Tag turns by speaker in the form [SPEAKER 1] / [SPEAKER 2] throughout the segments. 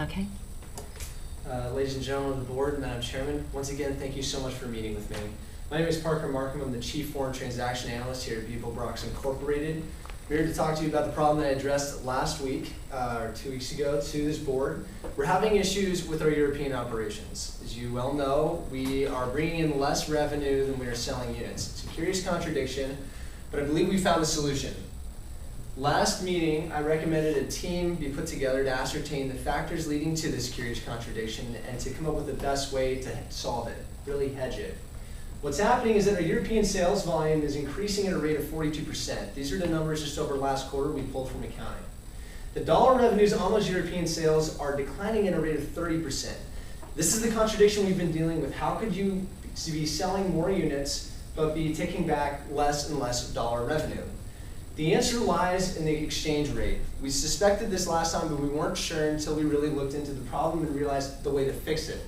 [SPEAKER 1] Okay.
[SPEAKER 2] Ladies and gentlemen of the board, Madam Chairman, once again, thank you so much for meeting with me. My name is Parker Markham. I'm the Chief Foreign Transaction Analyst here at Beeple Brox Incorporated. I'm here to talk to you about the problem that I addressed last week, or 2 weeks ago, to this board. We're having issues with our European operations. As you well know, we are bringing in less revenue than we are selling units. It's a curious contradiction, but I believe we found a solution. Last meeting, I recommended a team be put together to ascertain the factors leading to this curious contradiction and to come up with the best way to solve it, really hedge it. What's happening is that our European sales volume is increasing at a rate of 42%. These are the numbers just over last quarter we pulled from accounting. The dollar revenues on those European sales are declining at a rate of 30%. This is the contradiction we've been dealing with. How could you be selling more units but be taking back less and less dollar revenue? The answer lies in the exchange rate. We suspected this last time, but we weren't sure until we really looked into the problem and realized the way to fix it.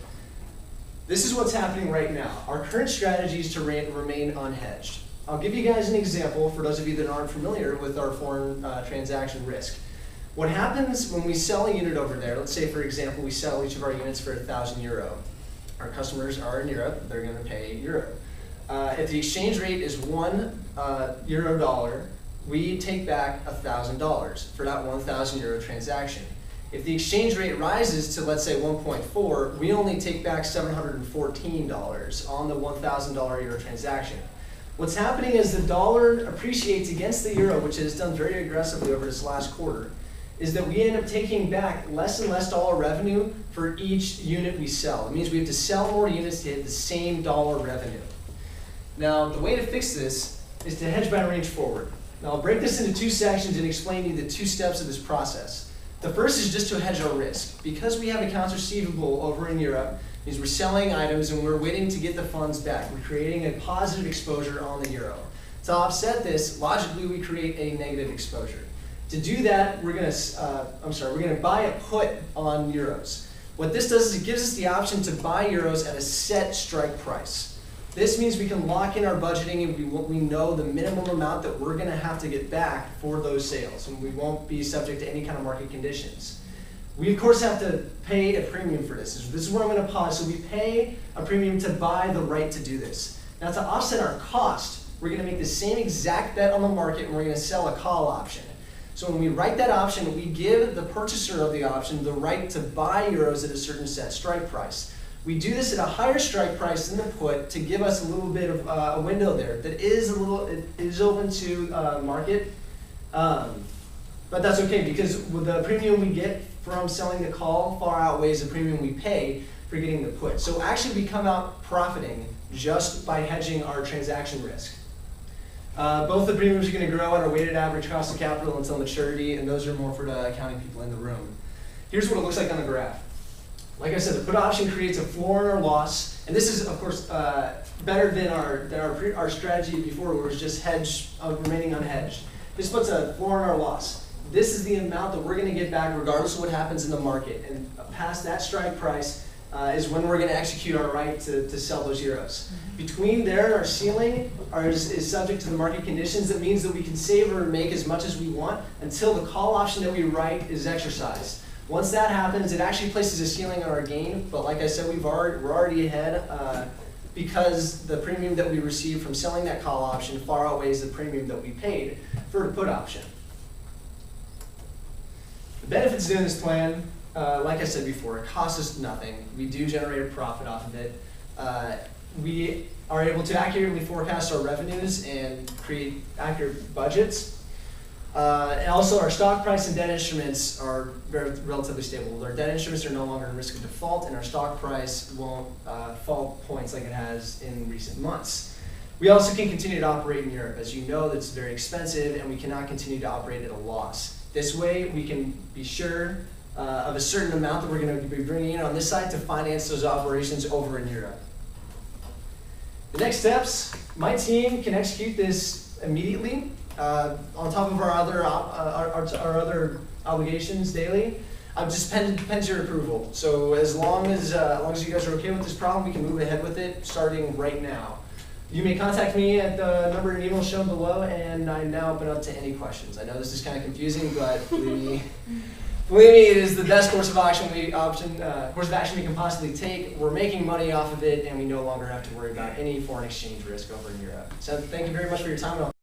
[SPEAKER 2] This is what's happening right now. Our current strategy is to remain unhedged. I'll give you guys an example for those of you that aren't familiar with our foreign transaction risk. What happens when we sell a unit over there, let's say for example we sell each of our units for €1,000. Our customers are in Europe, they're going to pay euro. If the exchange rate is €1 dollar, we take back $1,000 for that €1,000 transaction. If the exchange rate rises to, let's say, 1.4, we only take back $714 on the $1,000 euro transaction. What's happening is the dollar appreciates against the euro, which has done very aggressively over this last quarter, is that we end up taking back less and less dollar revenue for each unit we sell. It means we have to sell more units to hit the same dollar revenue. Now, the way to fix this is to hedge by range forward. Now, I'll break this into two sections and explain to you the two steps of this process. The first is just to hedge our risk. Because we have accounts receivable over in Europe, means we're selling items and we're waiting to get the funds back. We're creating a positive exposure on the euro. To offset this, logically, we create a negative exposure. To do that, we're going to buy a put on euros. What this does is it gives us the option to buy euros at a set strike price. This means we can lock in our budgeting and we know the minimum amount that we're going to have to get back for those sales, and we won't be subject to any kind of market conditions. We, of course, have to pay a premium for this. This is where I'm going to pause. So we pay a premium to buy the right to do this. Now, to offset our cost, we're going to make the same exact bet on the market, and we're going to sell a call option. So when we write that option, we give the purchaser of the option the right to buy euros at a certain set strike price. We do this at a higher strike price than the put to give us a little bit of a window there that is open to market, but that's okay because the premium we get from selling the call far outweighs the premium we pay for getting the put. So actually we come out profiting just by hedging our transaction risk. Both the premiums are going to grow at our weighted average cost of capital until maturity, and those are more for the accounting people in the room. Here's what it looks like on the graph. Like I said, the put option creates a floor in our loss, and this is, of course, better than our strategy before, where it was just remaining unhedged. This puts a floor in our loss. This is the amount that we're going to get back regardless of what happens in the market, and past that strike price is when we're going to execute our right to sell those euros. Between there and our ceiling is subject to the market conditions. That means that we can save or make as much as we want until the call option that we write is exercised. Once that happens, it actually places a ceiling on our gain, but like I said, we're already ahead because the premium that we receive from selling that call option far outweighs the premium that we paid for a put option. The benefits of doing this plan, like I said before, it costs us nothing. We do generate a profit off of it. We are able to accurately forecast our revenues and create accurate budgets. And also our stock price and debt instruments are relatively stable. Our debt instruments are no longer in risk of default, and our stock price won't fall points like it has in recent months. We also can continue to operate in Europe. As you know, that's very expensive, and we cannot continue to operate at a loss. This way, we can be sure of a certain amount that we're going to be bringing in on this side to finance those operations over in Europe. The next steps, my team can execute this immediately. On top of our other obligations daily, just depends your approval. So as long as you guys are okay with this problem, we can move ahead with it starting right now. You may contact me at the number and email shown below, and I'm now open up to any questions. I know this is kind of confusing, but Believe me, it is the best course of action we can possibly take. We're making money off of it, and we no longer have to worry about any foreign exchange risk over in Europe. So thank you very much for your time.